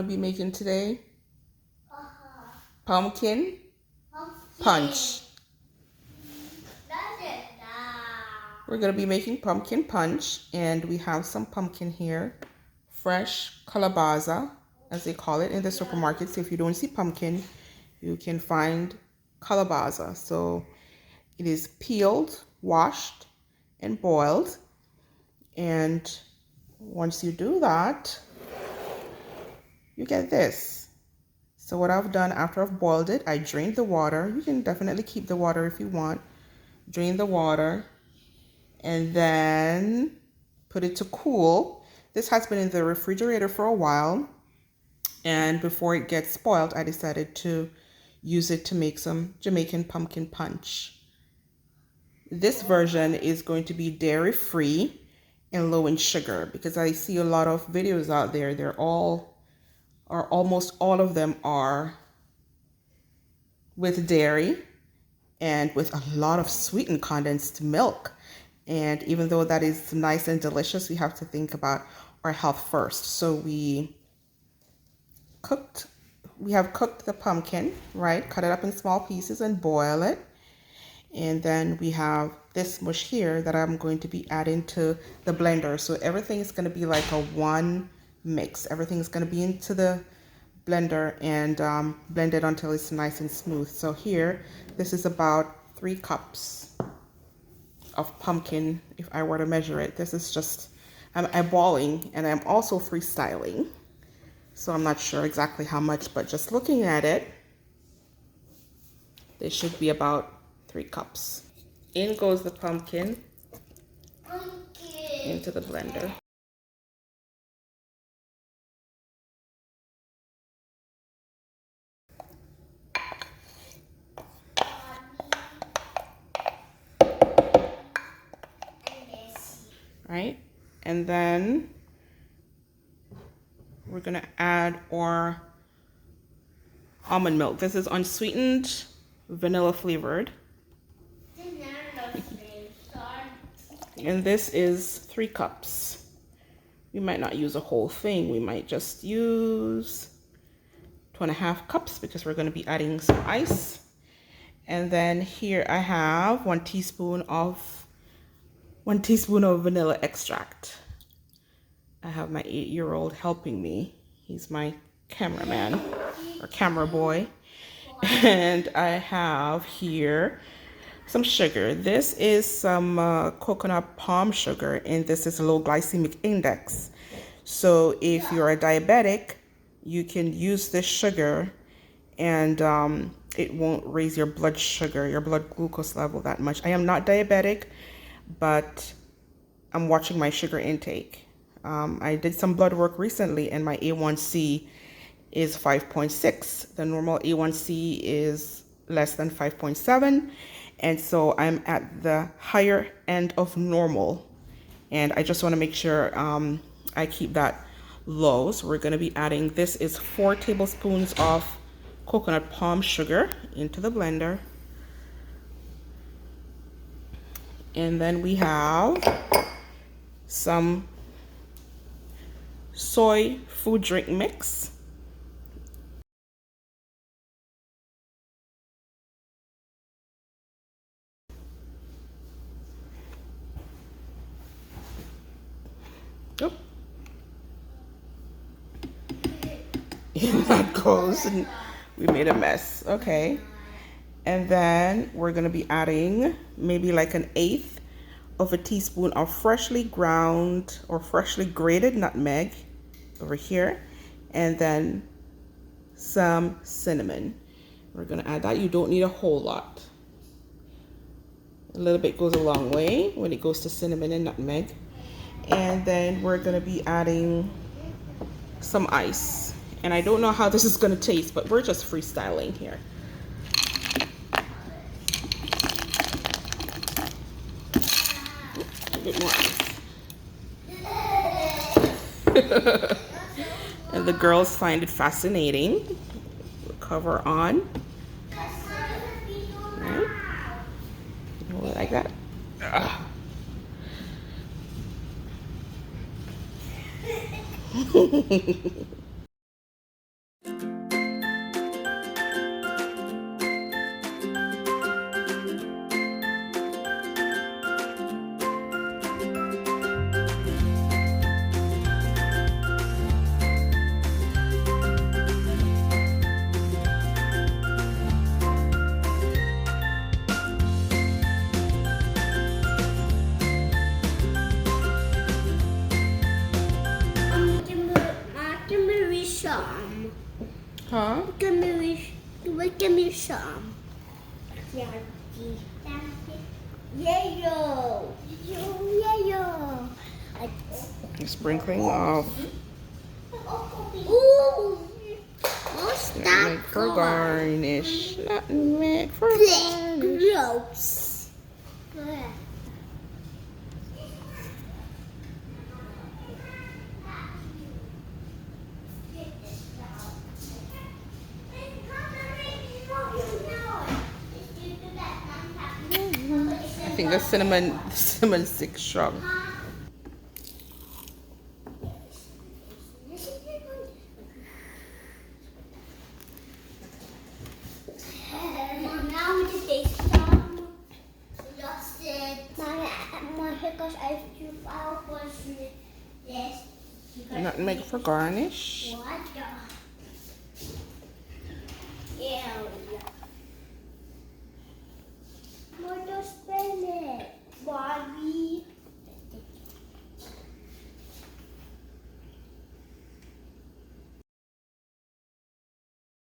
Be making today pumpkin punch. We're going to be making pumpkin punch, and we have some pumpkin here, fresh calabaza as they call it in the supermarket. So if you don't see pumpkin, you can find calabaza. So it is peeled, washed, and boiled. And once you do that, you get this. So what I've done after I've boiled it, I drained the water. You can definitely keep the water if you want. Drain the water and then put it to cool. This has been in the refrigerator for a while, and before it gets spoiled, I decided to use it to make some Jamaican pumpkin punch. This version is going to be dairy free and low in sugar, because I see a lot of videos out there. They're all, or almost all of them, are with dairy and with a lot of sweetened condensed milk. And even though that is nice and delicious, we have to think about our health first. So we have cooked the pumpkin, right? Cut it up in small pieces and boil it. And then we have this mush here that I'm going to be adding to the blender. So everything is going to be like a one mix. Everything is going to be into the blender and blend it until it's nice and smooth. So here, this is about 3 cups of pumpkin. If I were to measure it, this is just, I'm eyeballing, and I'm also freestyling. So I'm not sure exactly how much, but just looking at it, there should be about 3 cups. In goes the pumpkin into the blender. Right? And then we're gonna add our almond milk. This is unsweetened, vanilla flavored. And this is 3 cups. We might not use a whole thing. We might just use 2.5 cups because we're going to be adding some ice. And then here I have 1 teaspoon of vanilla extract. I have my 8-year-old helping me. He's my cameraman or camera boy. And I have here some sugar. This is some coconut palm sugar, and this is a low glycemic index. So if you're a diabetic, you can use this sugar, and it won't raise your blood sugar, your blood glucose level that much. I am not diabetic, but I'm watching my sugar intake. I did some blood work recently, and my A1C is 5.6. The normal A1C is less than 5.7. And so I'm at the higher end of normal. And I just want to make sure I keep that low. So we're going to be adding, this is 4 tablespoons of coconut palm sugar into the blender. And then we have some soy food drink mix. Oh. And that goes, and we made a mess. Okay. And then we're going to be adding maybe like 1/8 of a teaspoon of freshly ground or freshly grated nutmeg over here. And then some cinnamon. We're going to add that. You don't need a whole lot. A little bit goes a long way when it goes to cinnamon and nutmeg. And then we're going to be adding some ice. And I don't know how this is going to taste, but we're just freestyling here. A bit more ice. And the girls find it fascinating. Cover on. Right? Like that. some. Huh? Give me some. Yellow. Yellow. Sprinkling of Ooh. What's nutmeg that for called? garnish. Nutmeg for garnish. Gross. I think the cinnamon stick strong. Now we just taste some. Just it. My gosh, I do file for this. Nutmeg for garnish. What the? Yeah.